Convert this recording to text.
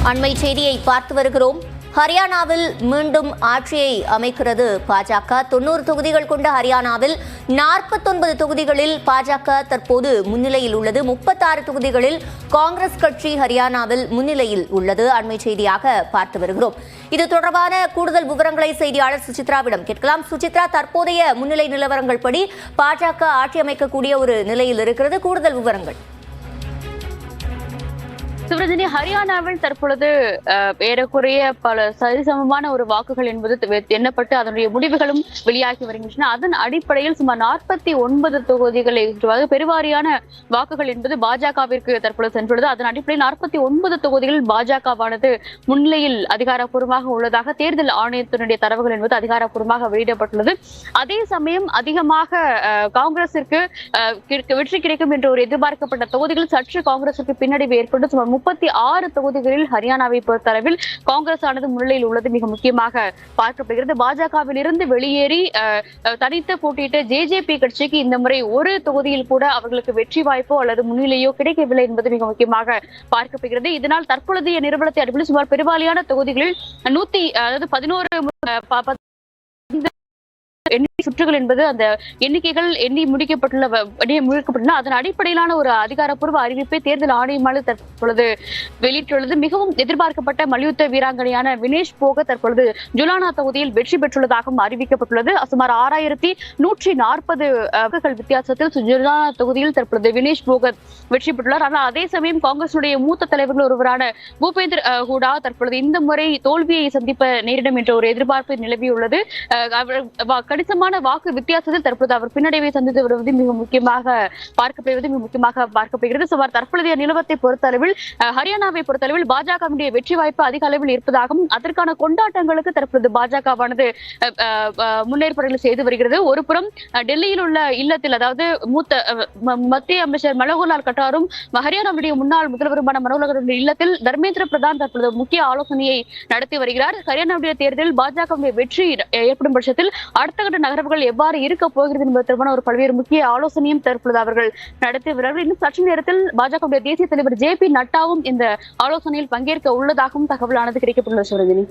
அண்மை செய்தியை பார்த்து வருகிறோம். ஹரியானாவில் மீண்டும் ஆட்சியை அமைக்கிறது பாஜக. 90 தொகுதிகள் கொண்ட ஹரியானாவில் 49 தொகுதிகளில் பாஜக தற்போது முன்னிலையில் உள்ளது. 36 தொகுதிகளில் காங்கிரஸ் கட்சி ஹரியானாவில் முன்னிலையில் உள்ளது. அண்மை செய்தியாக பார்த்து வருகிறோம். இது தொடர்பான கூடுதல் விவரங்களை செய்தியாளர் சுசித்ராவிடம் கேட்கலாம். சுசித்ரா, தற்போதைய முன்னிலை நிலவரங்கள் படி பாஜக ஆட்சி அமைக்கக்கூடிய ஒரு நிலையில் இருக்கிறது. கூடுதல் விவரங்கள். சிவரஞ்சனி, ஹரியானாவில் தற்பொழுது ஏறக்குறைய பல சரிசமமான ஒரு வாக்குகள் என்பது எண்ணப்பட்டு அதனுடைய முடிவுகளும் வெளியாகி வருகின்றன. அதன் அடிப்படையில் சுமார் 49 தொகுதிகளை பெருவாரியான வாக்குகள் என்பது பாஜகவிற்கு தற்பொழுது சென்றுள்ளது. அதன் அடிப்படையில் 49 தொகுதிகளில் பாஜகவானது முன்னிலையில் அதிகாரப்பூர்வமாக உள்ளதாக தேர்தல் ஆணையத்தினுடைய தரவுகள் என்பது அதிகாரப்பூர்வமாக வெளியிடப்பட்டுள்ளது. அதே சமயம் அதிகமாக காங்கிரசிற்கு வெற்றி கிடைக்கும் என்ற ஒரு எதிர்பார்க்கப்பட்ட தொகுதிகள் சற்று காங்கிரசுக்கு பின்னடைவு ஏற்பட்டு சுமார் 36 தொகுதிகளில் ஹரியானாவை பொறுத்தளவில் காங்கிரஸ் ஆனது முன்னிலையில் உள்ளது மிக முக்கியமாக பார்க்கப்படுகிறது. பாஜகவில் இருந்து வெளியேறி தனித்து போட்டியிட்ட ஜேஜேபி கட்சிக்கு இந்த முறை ஒரு தொகுதியில் கூட அவர்களுக்கு வெற்றி வாய்ப்போ அல்லது முன்னிலையோ கிடைக்கவில்லை என்பது மிக முக்கியமாக பார்க்கப்படுகிறது. இதனால் தற்பொழுதைய நிறுவனத்தை அடிப்படையில் சுமார் பெரும்பாலான தொகுதிகளில் 11 சுற்றுகள் என்பது அந்த எண்ணிக்கைகள் எண்ணி முடிக்கப்பட்டுள்ள அதன் அடிப்படையிலான ஒரு அதிகாரப்பூர்வ அறிவிப்பை தேர்தல் ஆணையமானது தற்பொழுது வெளியிட்டுள்ளது. மிகவும் எதிர்பார்க்கப்பட்ட மல்யுத்த வீராங்கனையான வினேஷ் போகத் தற்பொழுது ஜுலானா தொகுதியில் வெற்றி பெற்றுள்ளதாகவும் அறிவிக்கப்பட்டுள்ளது. சுமார் 6140 வாக்குகள் வித்தியாசத்தில் ஜுலானா தொகுதியில் தற்பொழுது வினேஷ் போகத் வெற்றி பெற்றுள்ளார். ஆனால் அதே சமயம் காங்கிரசுடைய மூத்த தலைவர்கள் ஒருவரான பூபேந்தர் ஹூடா தற்பொழுது இந்த முறை தோல்வியை சந்திப்ப நேரிடும் என்ற ஒரு எதிர்பார்ப்பு நிலவியுள்ளது. கணிசமான வாக்கு வித்தியாசத்தில் தற்போது அவர் பின்னடைவை சந்தித்து வருவது மிக முக்கியமாக பார்க்கப்படுகிறது. சுமார் தற்போதைய நிலவரத்தை பொறுத்தளவில் ஹரியானாவை பொறுத்தளவில் பாஜகவுடைய வெற்றி வாய்ப்பு அதிக அளவில் இருப்பதாகவும் அதற்கான கொண்டாட்டங்களுக்கு தற்போது பாஜகவானது முன்னேற்பாடுகள் செய்து வருகிறது. ஒருபுறம் டெல்லியில் உள்ள இல்லத்தில், அதாவது மத்திய அமைச்சர் மனோகர்லால் கட்டாரும் ஹரியானாவுடைய முன்னாள் முதல்வருமான மனோகர்லால் இல்லத்தில் தர்மேந்திர பிரதான் தற்போது முக்கிய ஆலோசனையை நடத்தி வருகிறார். ஹரியானாவுடைய தேர்தலில் பாஜகவுடைய வெற்றி ஏற்படும் பட்சத்தில் அடுத்த கட்ட நகர்வுகள் எவ்வாறு இருக்க போகிறது என்பது தொடர்பான ஒரு பல்வேறு முக்கிய ஆலோசனையும் தற்பொழுது அவர்கள் நடத்தி வருகிறார்கள். இன்னும் சற்று நேரத்தில் பாஜக தேசிய தலைவர் JP நட்டாவும் இந்த ஆலோசனையில் பங்கேற்க உள்ளதாகவும் தகவலானது கிடைக்கப்பட்டுள்ளது.